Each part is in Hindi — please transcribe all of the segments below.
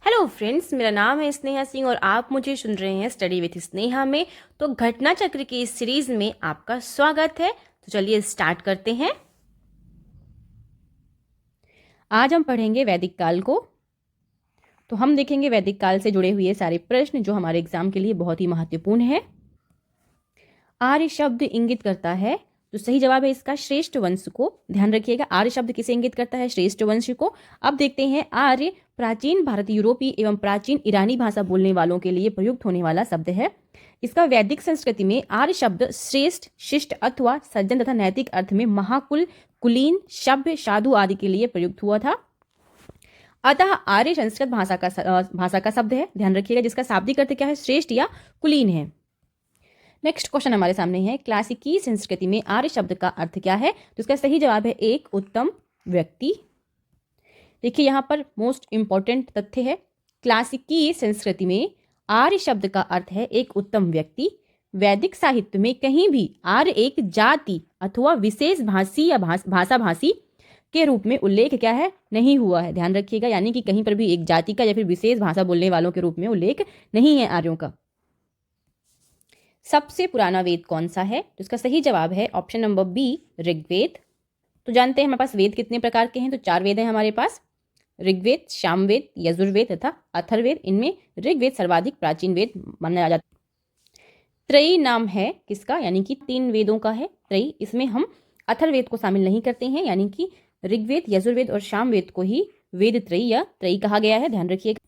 हेलो फ्रेंड्स, मेरा नाम है स्नेहा सिंह और आप मुझे सुन रहे हैं स्टडी विथ स्नेहा में। तो घटना चक्र की इस सीरीज में आपका स्वागत है। तो चलिए स्टार्ट करते हैं। आज हम पढ़ेंगे वैदिक काल को। तो हम देखेंगे वैदिक काल से जुड़े हुए सारे प्रश्न जो हमारे एग्जाम के लिए बहुत ही महत्वपूर्ण है। आर्य शब्द इंगित करता है, तो सही जवाब है इसका श्रेष्ठ वंश को। ध्यान रखिएगा, आर्य शब्द किसे इंगित करता है? श्रेष्ठ वंश को। अब देखते हैं, आर्य प्राचीन भारतीय, यूरोपीय एवं प्राचीन ईरानी भाषा बोलने वालों के लिए प्रयुक्त होने वाला शब्द है। इसका वैदिक संस्कृति में आर्य शब्द श्रेष्ठ, शिष्ट अथवा सज्जन तथा नैतिक अर्थ में महाकुल, कुलीन, सभ्य, साधु आदि के लिए प्रयुक्त हुआ था। अतः आर्य संस्कृत भाषा का शब्द है। ध्यान रखिएगा, जिसका शाब्दिक अर्थ क्या है? श्रेष्ठ या कुलीन है। नेक्स्ट क्वेश्चन हमारे सामने है, क्लासिकी संस्कृति में आर्य शब्द का अर्थ क्या है? तो इसका सही जवाब है एक उत्तम व्यक्ति। देखिए यहाँ पर मोस्ट इंपॉर्टेंट तथ्य है, क्लासिकी संस्कृति में आर्य शब्द का अर्थ है एक उत्तम व्यक्ति। वैदिक साहित्य में कहीं भी आर्य एक जाति अथवा विशेष भाषी या भाषा भाषी के रूप में उल्लेख क्या है? नहीं हुआ है। ध्यान रखिएगा, यानी कि कहीं पर भी एक जाति का या फिर विशेष भाषा बोलने वालों के रूप में उल्लेख नहीं है आर्यों का। सबसे पुराना वेद कौन सा है? तो इसका सही जवाब है ऑप्शन नंबर बी, ऋग्वेद। तो जानते हैं हमारे पास वेद कितने प्रकार के हैं? तो 4 वेद हैं हमारे पास, ऋग्वेद, सामवेद, यजुर्वेद तथा अथर्ववेद। इनमें ऋग्वेद सर्वाधिक प्राचीन वेद माना जाता है। त्रयी नाम है किसका? यानी कि 3 वेदों का है त्रयी। इसमें हम अथर्ववेद को शामिल नहीं करते हैं, यानी कि ऋग्वेद, यजुर्वेद और सामवेद को ही वेद त्रयी या त्रयी कहा गया है। ध्यान रखिएगा।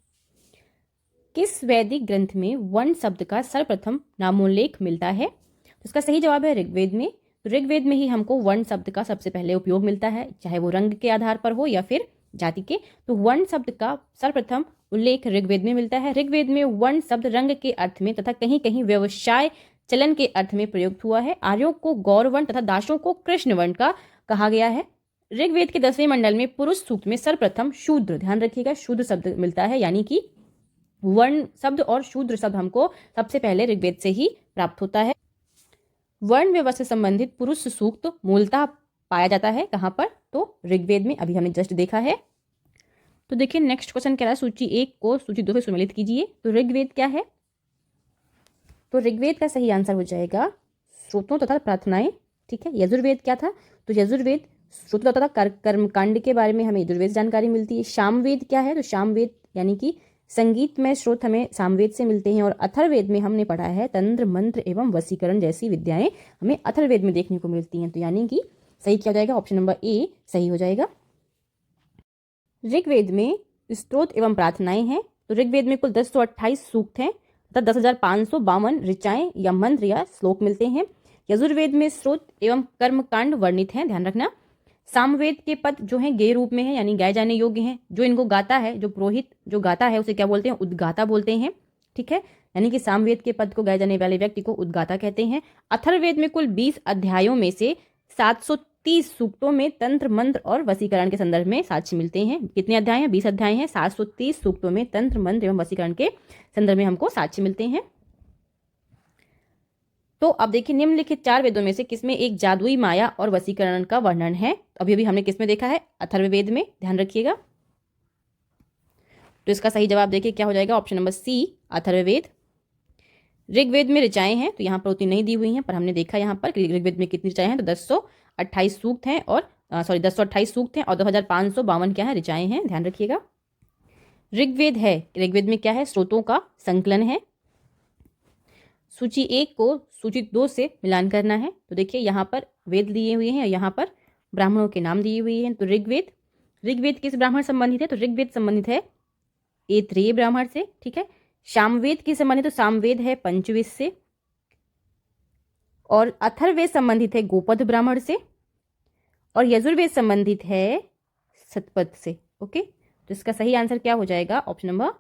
किस वैदिक ग्रंथ में वर्ण शब्द का सर्वप्रथम नामोल्लेख मिलता है? तो इसका सही जवाब है ऋग्वेद में। तो ऋग्वेद में ही हमको वर्ण शब्द का सबसे पहले उपयोग मिलता है, चाहे वो रंग के आधार पर हो या फिर जाति के। तो वर्ण शब्द का सर्वप्रथम उल्लेख ऋग्वेद में मिलता है। ऋग्वेद में वर्ण शब्द रंग के अर्थ में तथा कहीं कहीं व्यवसाय चलन के अर्थ में प्रयुक्त हुआ है। आर्यों को गौरवर्ण तथा दासों को कृष्ण वर्ण का कहा गया है। ऋग्वेद के 10वें मंडल में पुरुष सूक्त में सर्वप्रथम शूद्र, ध्यान रखिएगा, शूद्र शब्द मिलता है, यानी कि वर्ण शब्द और शूद्र शब्द हमको सबसे पहले ऋग्वेद से ही प्राप्त होता है। वर्ण व्यवस्था से संबंधित पुरुष सूक्त मूलतः पाया जाता है कहाँ पर? तो ऋग्वेद में, अभी हमने जस्ट देखा है। तो देखिए नेक्स्ट क्वेश्चन कह रहा है, सूची 1 को सूची 2 से सम्मिलित कीजिए। तो ऋग्वेद क्या है? तो ऋग्वेद का सही आंसर हो जाएगा श्रोतों तथा प्रार्थनाएं। ठीक है। यजुर्वेद क्या था? तो यजुर्वेद श्रोतों तथा कर्मकांड के बारे में हमें यजुर्वेद जानकारी मिलती है। सामवेद क्या है? तो सामवेद यानी कि संगीत में स्रोत हमें सामवेद से मिलते हैं। और अथर्ववेद में हमने पढ़ा है तंत्र, मंत्र एवं वशीकरण जैसी विद्याएं हमें अथर्ववेद में देखने को मिलती हैं। तो यानी कि सही क्या हो जाएगा? ऑप्शन नंबर ए सही हो जाएगा। ऋग्वेद में स्तोत्र एवं प्रार्थनाएं हैं। तो ऋग्वेद में कुल 1028 सूक्त हैं तथा 10,552 ऋचाएं या मंत्र या श्लोक मिलते हैं। यजुर्वेद में स्रोत एवं कर्मकांड वर्णित हैं, ध्यान रखना। सामवेद के पद जो हैं गेय रूप में हैं, यानी गाए जाने योग्य हैं। जो इनको गाता है, जो पुरोहित जो गाता है, उसे क्या बोलते हैं? उद्गाता बोलते हैं। ठीक है, यानी कि सामवेद के पद को गाए जाने वाले व्यक्ति को उद्गाता कहते हैं। अथर्ववेद में कुल 20 अध्यायों में से 730 सूक्तों में तंत्र, मंत्र और वशीकरण के संदर्भ में साक्ष्य मिलते हैं। कितने अध्याय हैं? 20 अध्याय हैं। 730 सूक्तों में तंत्र, मंत्र एवं वशीकरण के संदर्भ में हमको साक्ष्य मिलते हैं। तो अब देखिए, निम्नलिखित 4 वेदों में से किसमें एक जादुई माया और वशीकरण का वर्णन है? अभी अभी हमने किसमें देखा है? अथर्ववेद में। ध्यान रखिएगा। तो इसका सही जवाब देखिए क्या हो जाएगा? Option number C, Atharvaveda. Rigveda में ऋचाएं हैं, तो यहाँ पर उतनी नहीं दी हुई हैं, पर हमने देखा यहाँ पर ऋग्वेद में कितनी ऋचाएं हैं। तो 1028 सूक्त हैं और 1028 सूक्त हैं और 2552 क्या है? ऋचाएं हैं। ध्यान रखिएगा। ऋग्वेद है, ऋग्वेद में क्या है? स्रोतों का संकलन है। सूची 1 को सूची 2 से मिलान करना है। तो देखिए यहाँ पर वेद दिए हुए हैं और यहाँ पर ब्राह्मणों के नाम दिए हुए हैं। तो ऋग्वेद किस ब्राह्मण संबंधित है? तो ऋग्वेद संबंधित है ऐत्रेय ब्राह्मण से। ठीक है। सामवेद किस संबंधित? तो सामवेद है पंचविश से। और अथर्ववेद संबंधित है गोपद ब्राह्मण से। और यजुर्वेद संबंधित है शतपथ से। ओके, तो इसका सही आंसर क्या हो जाएगा? ऑप्शन नंबर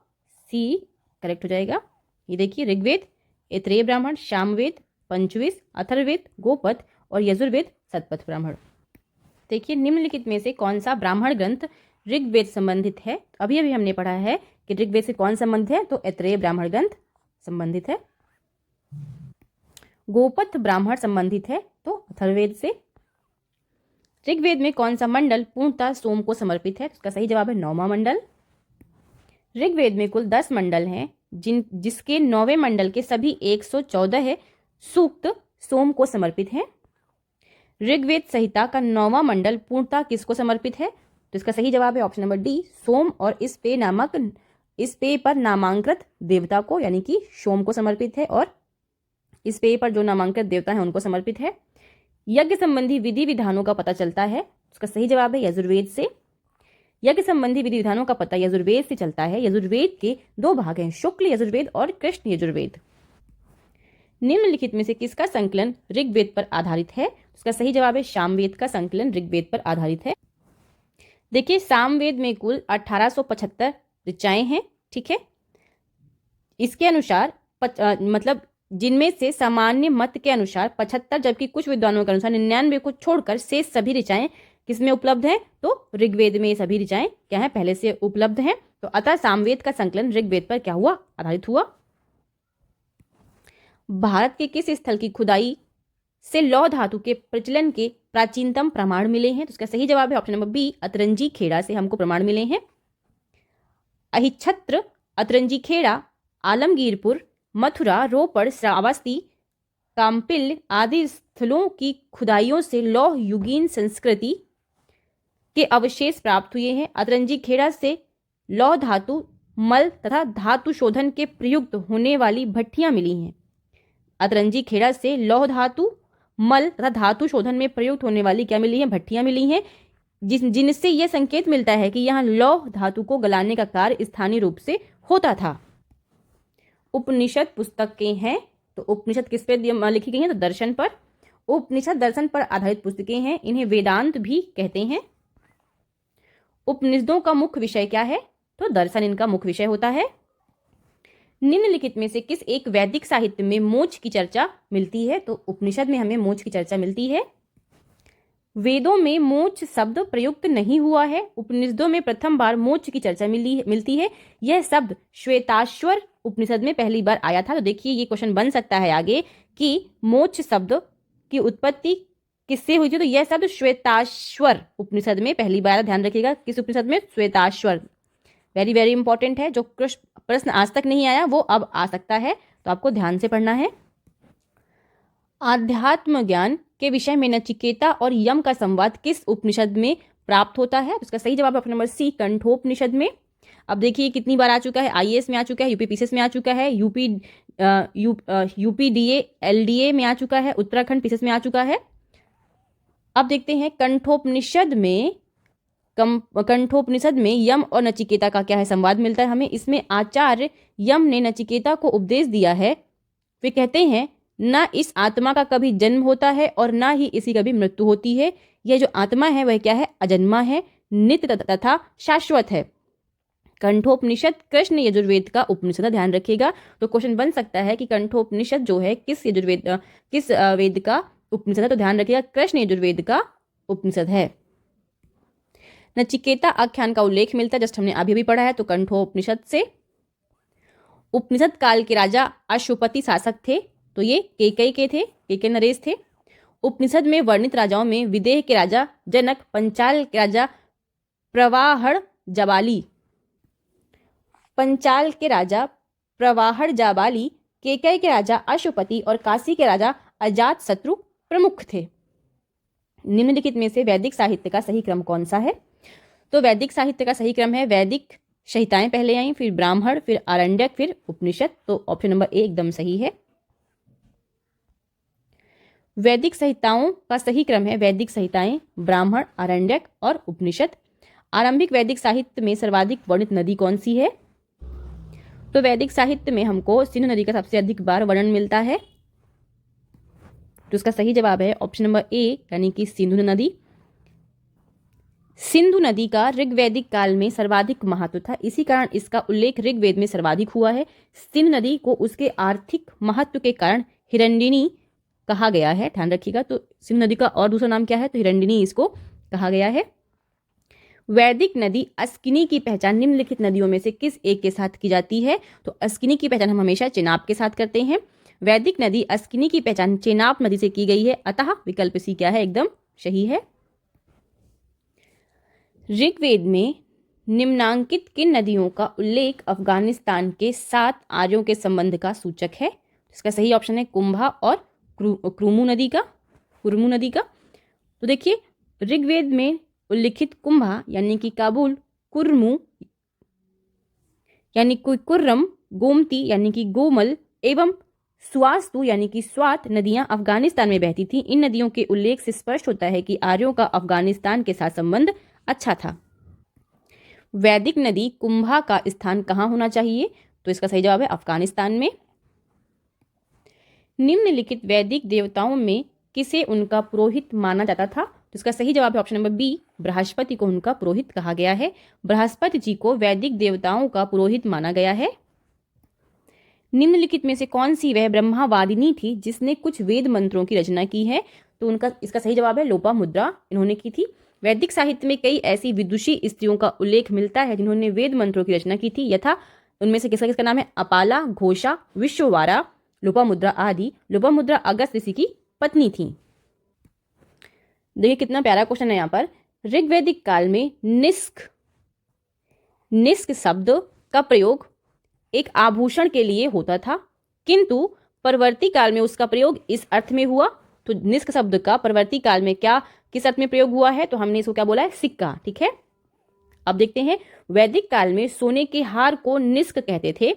सी करेक्ट हो जाएगा। ये देखिए, ऋग्वेद ऐत्रेय ब्राह्मण, सामवेद पंचविश, अथर्ववेद गोपथ और यजुर्वेद शतपथ ब्राह्मण। देखिए, निम्नलिखित में से कौन सा ब्राह्मण ग्रंथ ऋग्वेद संबंधित है? अभी अभी हमने पढ़ा है कि ऋग्वेद से कौन संबंधित है? तो ऐत्रेय ब्राह्मण ग्रंथ संबंधित है। गोपथ ब्राह्मण संबंधित है तो अथर्ववेद से। ऋग्वेद में कौन सा मंडल पूर्णतः सोम को समर्पित है? इसका सही जवाब है 9वां मंडल। ऋग्वेद में कुल 10 मंडल हैं, जिसके 9वें मंडल के सभी 114 सूक्त सोम को समर्पित हैं। ऋग्वेद संहिता का 9वां मंडल पूर्णतः किसको समर्पित है? तो इसका सही जवाब है ऑप्शन नंबर डी, सोम और इस पेय पर नामांकृत देवता को, यानी कि सोम को समर्पित है, और इस पेय पर जो नामांकित देवता हैं उनको समर्पित है। यज्ञ संबंधी विधि विधानों का पता चलता है, उसका सही जवाब है यजुर्वेद से। यज्ञ संबंधी विधि विधानों का पता यजुर्वेद से चलता है। यजुर्वेद के 2 भाग हैं, शुक्ल यजुर्वेद और कृष्ण यजुर्वेद। निम्नलिखित में से किसका संकलन ऋग्वेद पर आधारित है? उसका सही जवाब है सामवेद का संकलन ऋग्वेद पर आधारित है। देखिए, सामवेद में कुल 1875 ऋचाएं हैं, ठीक है। इसके अनुसार मतलब जिनमें से सामान्य मत के अनुसार 75, जबकि कुछ विद्वानों के अनुसार 99 को छोड़कर शेष सभी ऋचाएं किसमें उपलब्ध हैं? तो ऋग्वेद में ये सभी ऋचाएं क्या है? पहले से उपलब्ध हैं। तो अतः सामवेद का संकलन ऋग्वेद पर क्या हुआ? आधारित हुआ। भारत के किस स्थल की खुदाई से लौह धातु के प्रचलन के प्राचीनतम प्रमाण मिले हैं? तो उसका सही जवाब है option number B, Atranji Kheda से हमको प्रमाण मिले हैं। अहिच्छत्र, अतरंजी खेड़ा, आलमगीरपुर, मथुरा, रोपड़, श्रावस्ती, काम्पिल आदि स्थलों की खुदाइयों से लौह युगीन संस्कृति के अवशेष प्राप्त हुए हैं। अतरंजी खेड़ा से लौह धातु, मल तथा धातु शोधन के प्रयुक्त होने वाली भट्टियां मिली हैं। अतरंजी खेड़ा से लौह धातु, मल तथा धातु शोधन में प्रयुक्त होने वाली क्या मिली हैं? भट्टियां मिली हैं, जिनसे यह संकेत मिलता है कि यहाँ लौह धातु को गलाने का कार्य स्थानीय रूप से होता था। उपनिषद पुस्तकें हैं, तो उपनिषद किस पे लिखी गई हैं? तो दर्शन पर। उपनिषद दर्शन पर आधारित पुस्तकें हैं, इन्हें वेदांत भी कहते हैं। उपनिषदों का मुख्य विषय क्या है? तो दर्शन इनका मुख्य विषय होता है। निम्नलिखित में से किस एक वैदिक साहित्य में मोक्ष की चर्चा मिलती है? तो उपनिषद में हमें मोक्ष की चर्चा मिलती है। वेदों में मोक्ष शब्द प्रयुक्त नहीं हुआ है, उपनिषदों में प्रथम बार मोक्ष की चर्चा मिलती है। यह शब्द श्वेताश्वर उपनिषद में पहली बार आया था। तो देखिए, ये क्वेश्चन बन सकता है आगे कि मोक्ष शब्द की उत्पत्ति किससे हुई थी? तो यह शब्द श्वेताश्वर उपनिषद में पहली बार, ध्यान रखिएगा, किस उपनिषद में? श्वेताश्वर। वेरी वेरी इंपॉर्टेंट है, जो प्रश्न आज तक नहीं आया वो अब आ सकता है, तो आपको ध्यान से पढ़ना है। आध्यात्म ज्ञान के विषय में नचिकेता और यम का संवाद किस उपनिषद में प्राप्त होता है? उसका सही जवाब ऑप्शन नंबर सी, कंठोपनिषद में। अब देखिए कितनी बार आ चुका है, आईएएस में आ चुका है, यूपीपीसीएस में आ चुका है, यूपीडीए एलडीए में आ चुका है, उत्तराखंड पीसीएस में आ चुका है। अब देखते हैं कंठोपनिषद में यम और नचिकेता का क्या है? संवाद मिलता है हमें। इसमें आचार्य यम ने नचिकेता को उपदेश दिया है। वे कहते हैं, न इस आत्मा का कभी जन्म होता है और न ही इसकी कभी मृत्यु होती है। यह जो आत्मा है वह क्या है? अजन्मा है, नित्य तथा शाश्वत है। कंठोपनिषद कृष्ण यजुर्वेद का उपनिषद है, ध्यान रखिएगा। तो क्वेश्चन बन सकता है कि कंठोपनिषद जो है किस वेद का उपनिषद है? तो ध्यान रखिएगा, कृष्ण यजुर्वेद का उपनिषद है। नचिकेता आख्यान का उल्लेख मिलता है, जस्ट हमने अभी भी पढ़ा है, तो कंठोपनिषद से। उपनिषद काल के राजा अशुपति शासक थे, तो ये केकई के थे, केकई नरेश थे। उपनिषद में वर्णित राजाओं में विदेह के राजा जनक, पंचाल के राजा प्रवाहड़ जाबाली, केकई के राजा अशुपति और काशी के राजा अजातशत्रु प्रमुख थे। निम्नलिखित में से वैदिक साहित्य का सही क्रम कौन सा है? तो वैदिक साहित्य का सही क्रम है, वैदिक संहिताएं पहले आई, फिर ब्राह्मण, फिर आरण्यक, फिर उपनिषद। तो ऑप्शन नंबर ए एकदम सही है। वैदिक संहिताओं का सही क्रम है वैदिक संहिताएं, ब्राह्मण, आरण्यक और उपनिषद। आरंभिक वैदिक साहित्य में सर्वाधिक वर्णित नदी कौन सी है? तो वैदिक साहित्य में हमको सिंधु नदी का सबसे अधिक बार वर्णन मिलता है, तो उसका सही जवाब है ऑप्शन नंबर ए, यानी कि सिंधु नदी। सिंधु नदी का ऋग्वैदिक काल में सर्वाधिक महत्व था, इसी कारण इसका उल्लेख ऋग्वेद में सर्वाधिक हुआ है। सिंधु नदी को उसके आर्थिक महत्व के कारण हिरण्यिनी कहा गया है, ध्यान रखिएगा। तो सिंधु नदी का और दूसरा नाम क्या है? तो हिरण्यिनी इसको कहा गया है। वैदिक नदी अस्किनी की पहचान निम्नलिखित नदियों में से किस एक के साथ की जाती है? तो अस्किनी की पहचान हम हमेशा चेनाब के साथ करते हैं। वैदिक नदी अस्किनी की पहचान चेनाब नदी से की गई है, अतः विकल्प सी क्या है? एकदम सही है। ऋग्वेद में निम्नांकित किन नदियों का उल्लेख अफगानिस्तान के 7 आर्यों के संबंध का सूचक है? इसका सही ऑप्शन है कुंभा और कुरुमु नदी का। तो देखिए, ऋग्वेद में उल्लिखित कुंभा यानी कि काबुल, कुर्मु यानी कि कुर्रम, गोमती यानी कि गोमल एवं स्वास्तु यानी कि स्वात नदियां अफगानिस्तान में बहती थीं। इन नदियों के उल्लेख से स्पष्ट होता है कि आर्यों का अफगानिस्तान के साथ संबंध अच्छा था। वैदिक नदी कुंभा का स्थान कहाँ होना चाहिए? तो इसका सही जवाब है अफगानिस्तान में। निम्नलिखित वैदिक देवताओं में किसे उनका पुरोहित माना जाता था? तो इसका सही जवाब है ऑप्शन नंबर बी, बृहस्पति को उनका पुरोहित कहा गया है। बृहस्पति जी को वैदिक देवताओं का पुरोहित माना गया है। निम्नलिखित में से कौन सी वह ब्रह्मावादिनी थी जिसने कुछ वेद मंत्रों की रचना की है? तो उनका इसका सही जवाब है लोपामुद्रा, इन्होंने की थी। वैदिक साहित्य में कई ऐसी विदुषी स्त्रियों का उल्लेख मिलता है जिन्होंने वेद मंत्रों की रचना की थी, यथा उनमें से किसका नाम है? अपाला, घोषा, विश्ववारा, लोपामुद्रा आदि। लोपामुद्रा अगस्त ऋषि की पत्नी थी। देखिए कितना प्यारा क्वेश्चन है यहाँ पर। ऋग्वैदिक काल में निष्क शब्द का प्रयोग एक आभूषण के लिए होता था, किंतु परवर्ती काल में उसका प्रयोग इस अर्थ में हुआ। तो निष्क शब्द का परवर्ती काल में किस अर्थ में प्रयोग हुआ है? तो हमने इसको क्या बोला है? सिक्का। ठीक है, अब देखते हैं। वैदिक काल में सोने के हार को निष्क कहते थे।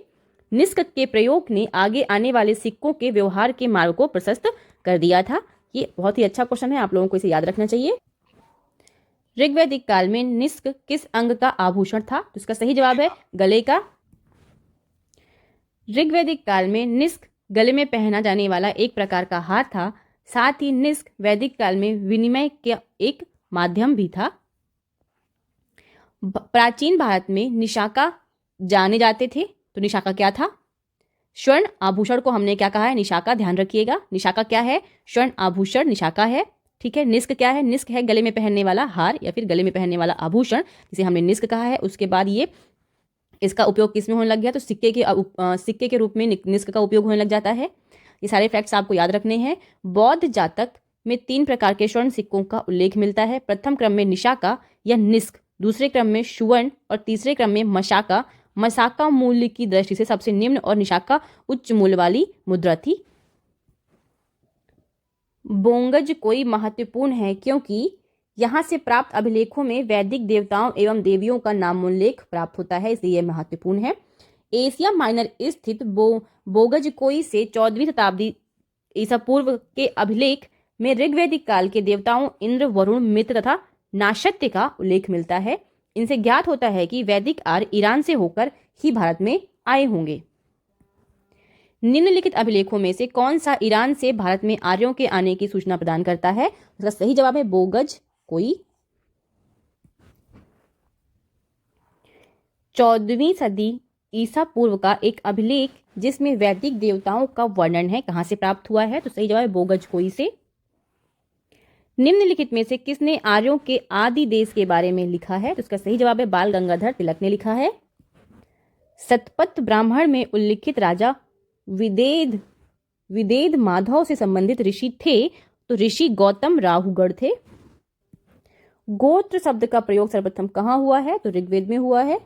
निष्क के प्रयोग ने आगे आने वाले सिक्कों के व्यवहार के मार्ग को प्रशस्त कर दिया था। ये बहुत ही अच्छा क्वेश्चन है, आप लोगों को इसे याद रखना चाहिए। ऋग्वैदिक काल में निष्क किस अंग का आभूषण था? तो इसका सही जवाब है गले का। ऋग्वैदिक काल में निष्क गले में पहना जाने वाला एक प्रकार का हार था। साथ ही निष्क वैदिक काल में विनिमय का एक माध्यम भी था। प्राचीन भारत में निशाका जाने जाते थे। तो निशाका क्या था? स्वर्ण आभूषण को हमने क्या कहा है? निशाका। ध्यान रखिएगा, निशाका क्या है? स्वर्ण आभूषण निशाका है। ठीक है, निष्क क्या है? निष्क है गले में पहनने वाला हार या फिर गले में पहनने वाला आभूषण, जिसे हमने निष्क कहा है। उसके बाद इसका उपयोग किस में होने लग गया? तो सिक्के के रूप में निष्क का उपयोग होने लग जाता है। ये सारे फैक्ट्स आपको याद रखने हैं। बौद्ध जातक में 3 प्रकार के स्वर्ण सिक्कों का उल्लेख मिलता है। प्रथम क्रम में निशाका या निष्क, दूसरे क्रम में सुवर्ण और तीसरे क्रम में मशाका। मशाका मूल्य की दृष्टि से सबसे निम्न और निशाका उच्च मूल्य वाली मुद्रा थी। बोंगज कोई महत्वपूर्ण है क्योंकि यहाँ से प्राप्त अभिलेखों में वैदिक देवताओं एवं देवियों का नामोल्लेख प्राप्त होता है, इसलिए यह महत्वपूर्ण है। एशिया माइनर स्थित बोगज कोई से 14वीं शताब्दी ईसा पूर्व के अभिलेख में ऋग्वैदिक काल के देवताओं इंद्र, वरुण, मित्र तथा नाशत्य का उल्लेख मिलता है। इनसे ज्ञात होता है कि वैदिक आर्य ईरान से होकर ही भारत में आए होंगे। निम्नलिखित अभिलेखों में से कौन सा ईरान से भारत में आर्यों के आने की सूचना प्रदान करता है? इसका सही जवाब है बोगज कोई। 14वीं सदी ईसा पूर्व का एक अभिलेख जिसमें वैदिक देवताओं का वर्णन है, कहां से प्राप्त हुआ है? तो सही जवाब है बोगज कोई से। निम्नलिखित में से किसने आर्यों के आदि देश के बारे में लिखा है? तो इसका सही जवाब है बाल गंगाधर तिलक ने लिखा है। शतपथ ब्राह्मण में उल्लिखित राजा विदेद माधव से संबंधित ऋषि थे, तो ऋषि गौतम राहुगढ़ थे। गोत्र शब्द का प्रयोग सर्वप्रथम कहां हुआ है? तो ऋग्वेद में हुआ है।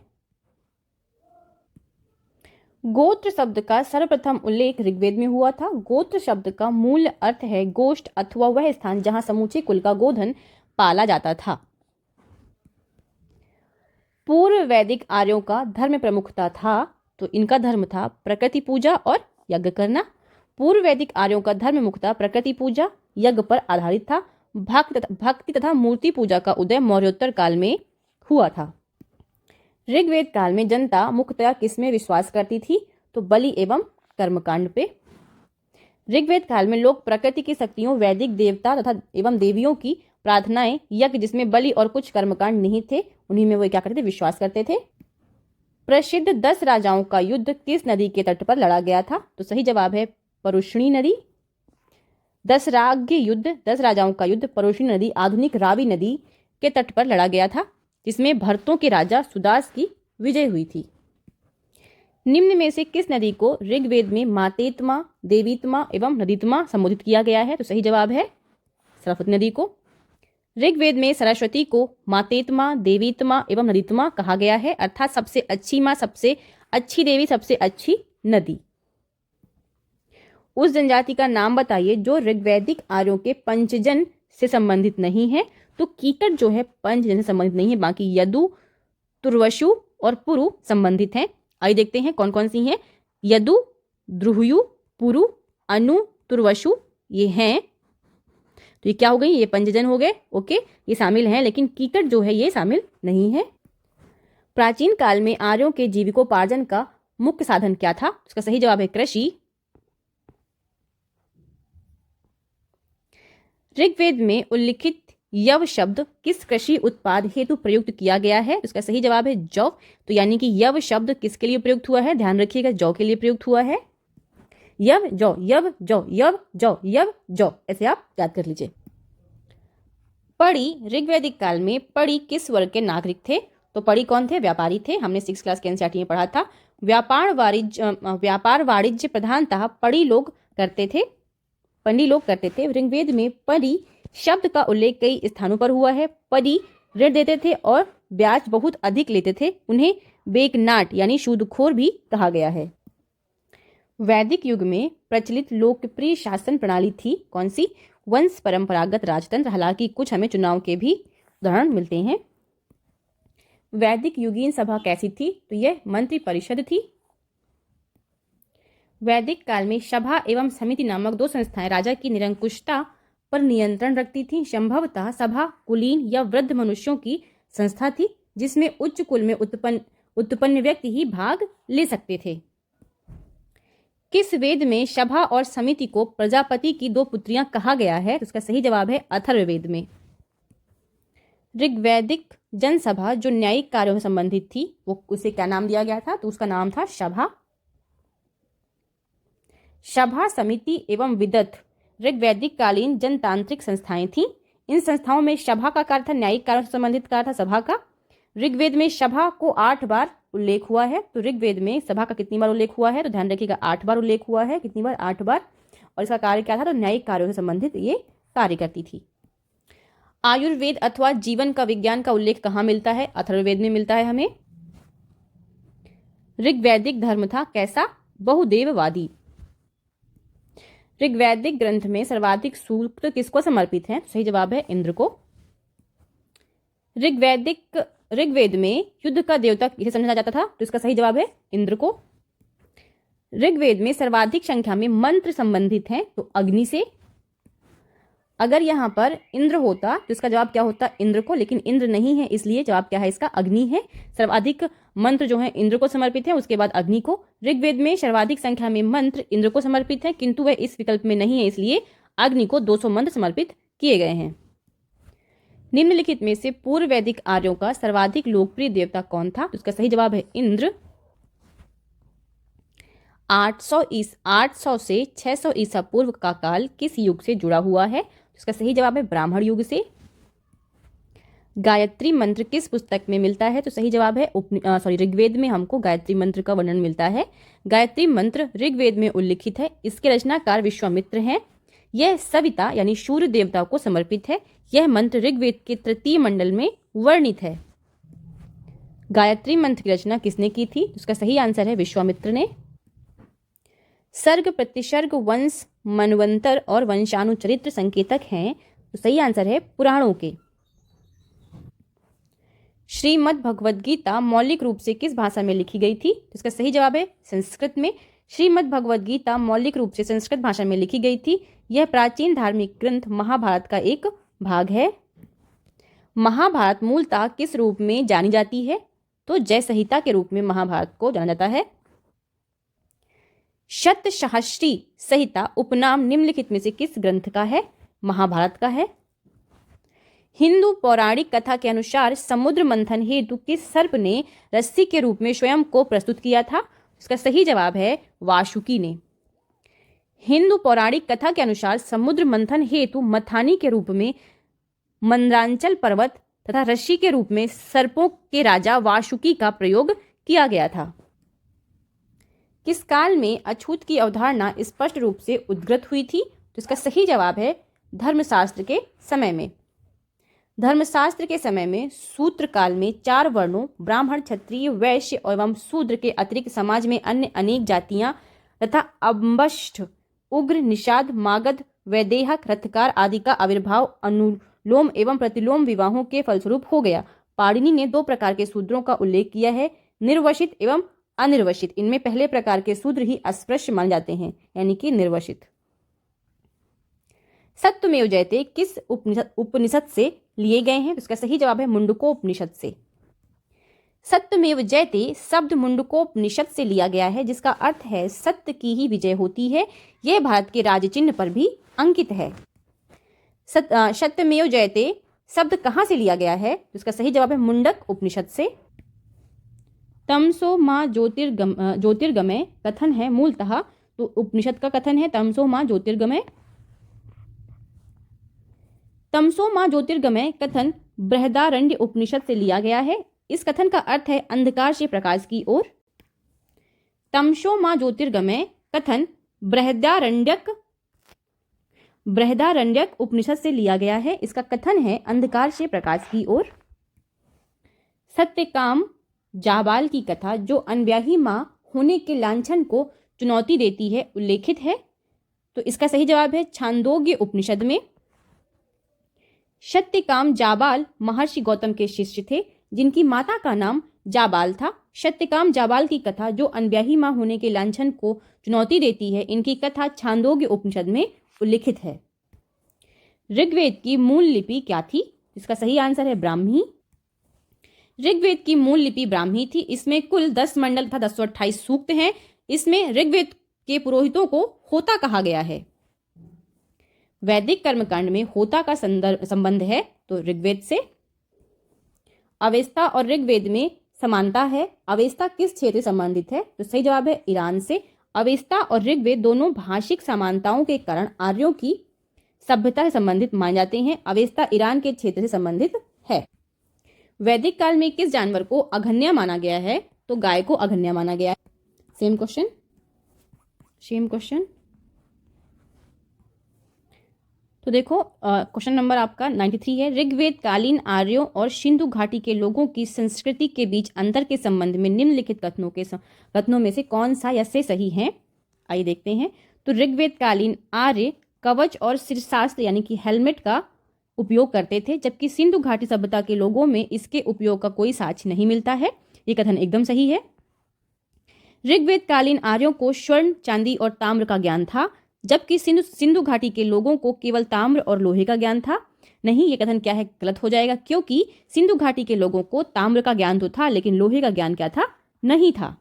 गोत्र शब्द का सर्वप्रथम उल्लेख ऋग्वेद में हुआ था। गोत्र शब्द का मूल अर्थ है गोष्ठ अथवा वह स्थान जहां समूचे कुल का गोधन पाला जाता था। पूर्व वैदिक आर्यों का धर्म प्रमुखता था, तो इनका धर्म था प्रकृति पूजा और यज्ञ करना। पूर्व वैदिक आर्यों का धर्म मुख्यतः प्रकृति पूजा, यज्ञ पर आधारित था। भक्ति तथा मूर्ति पूजा का उदय मौर्योत्तर काल में हुआ था। ऋग्वेद काल में जनता मुख्यतः किसमें विश्वास करती थी? तो बलि एवं कर्मकांड पे। ऋग्वेद काल में लोग प्रकृति की शक्तियों, वैदिक देवता तथा एवं देवियों की प्रार्थनाएं, यज्ञ जिसमें बलि और कुछ कर्मकांड नहीं थे, उन्हीं में वो क्या करते थे? विश्वास करते थे। प्रसिद्ध 10 राजाओं का युद्ध किस नदी के तट पर लड़ा गया था? तो सही जवाब है परुष्णी नदी। 10 राजाओं का युद्ध परुष्णी नदी, आधुनिक रावी नदी के तट पर लड़ा गया था, जिसमें भरतों के राजा सुदास की विजय हुई थी। निम्न में से किस नदी को ऋग्वेद में मातेत्मा, देवीत्मा एवं नदीत्मा संबोधित किया गया है? तो सही जवाब है सरस्वती नदी को। ऋग्वेद में सरस्वती को मातेत्मा, देवीत्मा एवं नदीत्मा कहा गया है, अर्थात सबसे अच्छी माँ, सबसे अच्छी देवी, सबसे अच्छी नदी। उस जनजाति का नाम बताइए जो ऋग्वैदिक आर्यों के पंचजन से संबंधित नहीं है। तो कीकट जो है पंचजन से संबंधित नहीं है, बाकी यदु, तुर्वशु और पुरु संबंधित हैं। आइए देखते हैं कौन कौन सी हैं। यदु, द्रुहयु, पुरु, अनु, तुर्वशु ये हैं। तो ये क्या हो गई, ये पंचजन हो गए। ओके, ये शामिल हैं, लेकिन कीकट जो है ये शामिल नहीं है। प्राचीन काल में आर्यों के जीविकोपार्जन का मुख्य साधन क्या था? इसका सही जवाब है कृषि। ऋग्वेद में उल्लिखित यव शब्द किस कृषि उत्पाद हेतु प्रयुक्त किया गया है? इसका सही जवाब है जौ। तो यानी कि यव शब्द किसके लिए प्रयुक्त हुआ है? ध्यान रखिएगा, जौ के लिए प्रयुक्त हुआ है। यव जौ, यव जौ, यव जौ, यव जौ, ऐसे आप याद कर लीजिए। पढ़ी, ऋग्वैदिक काल में पढ़ी किस वर्ग के नागरिक थे? तो पढ़ी कौन थे? व्यापारी थे। हमने 6th क्लास के एनसीईआरटी में पढ़ा था। व्यापार वाणिज्य प्रधानतः पढ़ी लोग करते थे, पंडी लोग करते थे। ऋग्वेद में परी शब्द का उल्लेख कई स्थानों पर हुआ है। परी ऋण देते थे और ब्याज बहुत अधिक लेते थे। उन्हें बेकनाट यानी सूदखोर भी कहा गया है। वैदिक युग में प्रचलित लोकप्रिय शासन प्रणाली थी कौन सी? वंश परंपरागत राजतंत्र। हालांकि कुछ हमें चुनाव के भी उदाहरण मिलते हैं। वैदिक युगीन सभा कैसी थी? तो यह मंत्री परिषद थी। वैदिक काल में सभा एवं समिति नामक दो संस्थाएं राजा की निरंकुशता पर नियंत्रण रखती थीं। संभवतः सभा कुलीन या वृद्ध मनुष्यों की संस्था थी, जिसमें उच्च कुल में उत्पन्न व्यक्ति ही भाग ले सकते थे। किस वेद में सभा और समिति को प्रजापति की दो पुत्रियां कहा गया है? तो इसका सही जवाब है अथर्ववेद में। ऋग्वैदिक जनसभा जो न्यायिक कार्यों से संबंधित थी, वो उसे क्या नाम दिया गया था? तो उसका नाम था सभा। सभा, समिति एवं विदत ऋग्वैदिक कालीन जनतांत्रिक संस्थाएं थीं। इन संस्थाओं में सभा का कार्य था न्यायिक कार्यों से संबंधित कार्य था सभा का। ऋग्वेद में सभा को 8 बार उल्लेख हुआ है। तो ऋग्वेद में सभा का कितनी बार उल्लेख हुआ है? तो ध्यान रखिएगा 8 बार उल्लेख हुआ है। कितनी बार? 8 बार। और इसका कार्य क्या था? तो न्यायिक कार्यों से संबंधित ये कार्य करती थी। आयुर्वेद अथवा जीवन का विज्ञान का उल्लेख कहाँ मिलता है? अथर्ववेद में मिलता है हमें। ऋग्वैदिक धर्म था कैसा? बहुदेववादी। ऋग्वैदिक ग्रंथ में सर्वाधिक सूक्त किसको समर्पित हैं? सही जवाब है इंद्र को। ऋग्वेद में युद्ध का देवता किसे समझा जाता था? तो इसका सही जवाब है इंद्र को। ऋग्वेद में सर्वाधिक संख्या में मंत्र संबंधित हैं तो अग्नि से। अगर यहाँ पर इंद्र होता तो इसका जवाब क्या होता? इंद्र को, लेकिन इंद्र नहीं है, इसलिए जवाब क्या है इसका? अग्नि है। सर्वाधिक मंत्र जो है इंद्र को समर्पित है, उसके बाद अग्नि को। ऋग्वेद में सर्वाधिक संख्या में मंत्र इंद्र को समर्पित है, किंतु वह इस विकल्प में नहीं है, इसलिए अग्नि को 200 मंत्र समर्पित किए गए हैं। निम्नलिखित में से पूर्व वैदिक आर्यों का सर्वाधिक लोकप्रिय देवता कौन था? इसका सही जवाब है इंद्र। 800 से 600 ईसा पूर्व का काल किस युग से जुड़ा हुआ है? इसका सही जवाब है ब्राह्मण युग से। गायत्री मंत्र किस पुस्तक में मिलता है? तो सही जवाब है ऋग्वेद में हमको गायत्री मंत्र का वर्णन मिलता है। गायत्री मंत्र ऋग्वेद में उल्लिखित है। इसके रचनाकार विश्वामित्र हैं। यह सविता यानी सूर्य देवता को समर्पित है। यह मंत्र ऋग्वेद के तृतीय मंडल में वर्णित है। गायत्री मंत्र की रचना किसने की थी? उसका सही आंसर है विश्वामित्र ने। सर्ग, प्रतिसर्ग, वंश, मनवंतर और वंशानुचरित्र संकेतक हैं तो सही आंसर है पुराणों के। श्रीमद् भगवद गीता मौलिक रूप से किस भाषा में लिखी गई थी? तो इसका सही जवाब है संस्कृत में। श्रीमद् भगवद गीता मौलिक रूप से संस्कृत भाषा में लिखी गई थी। यह प्राचीन धार्मिक ग्रंथ महाभारत का एक भाग है। महाभारत मूलतः किस रूप में जानी जाती है? तो जय संहिता के रूप में महाभारत को जाना जाता है। शतसहस्री संहिता उपनाम निम्नलिखित में से किस ग्रंथ का है? महाभारत का है। हिंदू पौराणिक कथा के अनुसार समुद्र मंथन हेतु किस सर्प ने रस्सी के रूप में स्वयं को प्रस्तुत किया था? इसका सही जवाब है वासुकी ने। हिंदू पौराणिक कथा के अनुसार समुद्र मंथन हेतु मथानी के रूप में मंदरांचल पर्वत तथा रस्सी के रूप में सर्पों के राजा वासुकी का प्रयोग किया गया था। किस काल में अछूत की अवधारणा स्पष्ट रूप से उद्गत हुई थी? तो इसका सही जवाब है धर्मशास्त्र के समय में। धर्मशास्त्र के समय में सूत्र काल में 4 वर्णों ब्राह्मण, क्षत्रिय, वैश्य एवं शूद्र के अतिरिक्त समाज में अन्य अनेक जातियां तथा अंबष्ठ, उग्र, निषाद, मागध, वैदेहक, रथकार आदि का आविर्भाव अनुलोम एवं प्रतिलोम विवाहों के फलस्वरूप हो गया। पाणिनि ने 2 प्रकार के शूद्रों का उल्लेख किया है, निर्वसित एवं अनिर्वसित। इनमें पहले प्रकार के शूद्र ही अस्पृश्य माने जाते हैं, यानी कि निर्वसित। सत्यमेव जयते किस उपनिषद से लिए गए हैं? इसका सही जवाब है मुंडकोपनिषद से। सत्यमेव जयते शब्द मुंडकोपनिषद से लिया गया है, जिसका अर्थ है सत्य की ही विजय होती है। यह भारत के राज्य चिन्ह पर भी अंकित है। सत्यमेव जयते शब्द कहाँ से लिया गया है? इसका सही जवाब है मुंडक उपनिषद से। तमसो मां ज्योतिर्गमय कथन है मूलतः, तो उपनिषद का कथन है तमसो मां ज्योतिर्गमय। तमसो मां ज्योतिर्गमय कथन बृहदारण्य उपनिषद से लिया गया है। इस कथन का अर्थ है अंधकार से प्रकाश की ओर। तमसो मां ज्योतिर्गमय कथन बृहदारण्यक उपनिषद से लिया गया है। इसका कथन है अंधकार से प्रकाश की ओर। सत्यकाम जाबाल की कथा जो अनब्याही मां होने के लांछन को चुनौती देती है उल्लेखित है, तो इसका सही जवाब है छांदोग्य उपनिषद में। सत्यकाम जाबाल महर्षि गौतम के शिष्य थे, जिनकी माता का नाम जाबाल था। सत्यकाम जाबाल की कथा जो अनब्याही मां होने के लांछन को चुनौती देती है, इनकी कथा छांदोग्य उपनिषद में उल्लिखित है। ऋग्वेद की मूल लिपि क्या थी? इसका सही आंसर है ब्राह्मी। ऋग्वेद की मूल लिपि ब्राह्मी थी। इसमें कुल 10 मंडल तथा 228 सूक्त हैं। इसमें ऋग्वेद के पुरोहितों को होता कहा गया है। वैदिक कर्मकांड में होता का संबंध है तो ऋग्वेद से। अवेस्ता और ऋग्वेद में समानता है। अवेस्ता किस क्षेत्र से संबंधित है? तो सही जवाब है ईरान से। अवेस्ता और ऋग्वेद दोनों भाषिक समानताओं के कारण आर्यों की सभ्यता से संबंधित माने जाते हैं। अवेस्ता ईरान के क्षेत्र से संबंधित है। वैदिक काल में किस जानवर को अघन्य माना गया है? तो गाय को अघन्य माना गया है। Same question. तो देखो क्वेश्चन नंबर आपका 93 है। ऋग्वेद कालीन आर्यों और सिंधु घाटी के लोगों की संस्कृति के बीच अंतर के संबंध में निम्नलिखित कथनों में से कौन सा या से सही है? आइए देखते हैं। तो ऋग्वेद कालीन आर्य कवच और शीर्षास्त्र यानी कि हेलमेट का उपयोग करते थे, जबकि सिंधु घाटी सभ्यता के लोगों में इसके उपयोग का कोई साक्ष्य नहीं मिलता है। ये कथन एकदम सही है। ऋग्वेद कालीन आर्यों को स्वर्ण, चांदी और ताम्र का ज्ञान था, जबकि सिंधु घाटी के लोगों को केवल ताम्र और लोहे का ज्ञान था। नहीं, ये कथन क्या है? गलत हो जाएगा, क्योंकि सिंधु घाटी के लोगों को ताम्र का ज्ञान तो था, लेकिन लोहे का ज्ञान क्या था? नहीं था।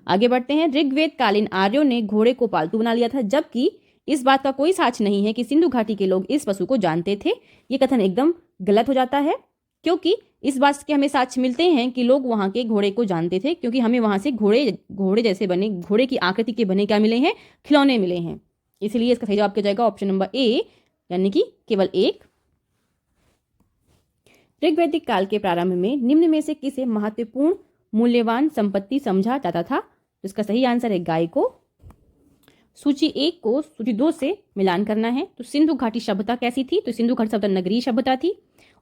आगे बढ़ते हैं। ऋग्वेद कालीन आर्यों ने घोड़े को पालतू बना लिया था, जबकि इस बात का कोई साक्ष्य नहीं है कि सिंधु घाटी के लोग इस पशु को जानते थे। ये कथन एकदम गलत हो जाता है, क्योंकि इस बात के हमें साक्ष्य मिलते हैं कि लोग वहां के घोड़े को जानते थे, क्योंकि हमें वहां से घोड़े जैसे बने, घोड़े की आकृति के बने क्या मिले हैं? खिलौने मिले हैं। इसलिए इसका सही जवाब क्या जाएगा? ऑप्शन नंबर ए, यानी कि केवल 1। ऋग्वैदिक काल के प्रारंभ में निम्न में से किसे महत्वपूर्ण मूल्यवान संपत्ति समझा जाता था? तो इसका सही आंसर है गाय को। सूची 1 को सूची 2 से मिलान करना है। तो सिंधु घाटी सभ्यता कैसी थी? तो सिंधु घाटी सभ्यता नगरीय सभ्यता थी।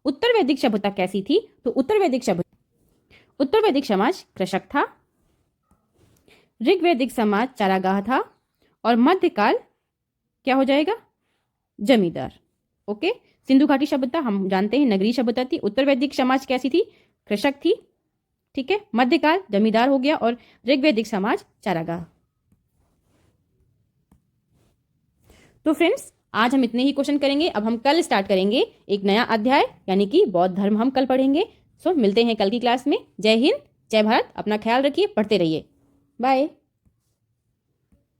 उत्तर वैदिक सभ्यता कैसी थी? तो उत्तर वैदिक समाज कृषक था। ऋग्वैदिक समाज चारागाह था। और मध्यकाल क्या हो जाएगा? जमींदार। ओके, सिंधु घाटी सभ्यता हम जानते हैं नगरीय सभ्यता थी। उत्तर वैदिक समाज कैसी थी? कृषक थी। ठीक है, मध्यकाल जमींदार हो गया और ऋग्वैदिक समाज चारागाह। तो फ्रेंड्स, आज हम इतने ही क्वेश्चन करेंगे। अब हम कल स्टार्ट करेंगे एक नया अध्याय, यानी कि बौद्ध धर्म हम कल पढ़ेंगे। सो मिलते हैं कल की क्लास में। जय हिंद, जय भारत। अपना ख्याल रखिए, पढ़ते रहिए। बाय।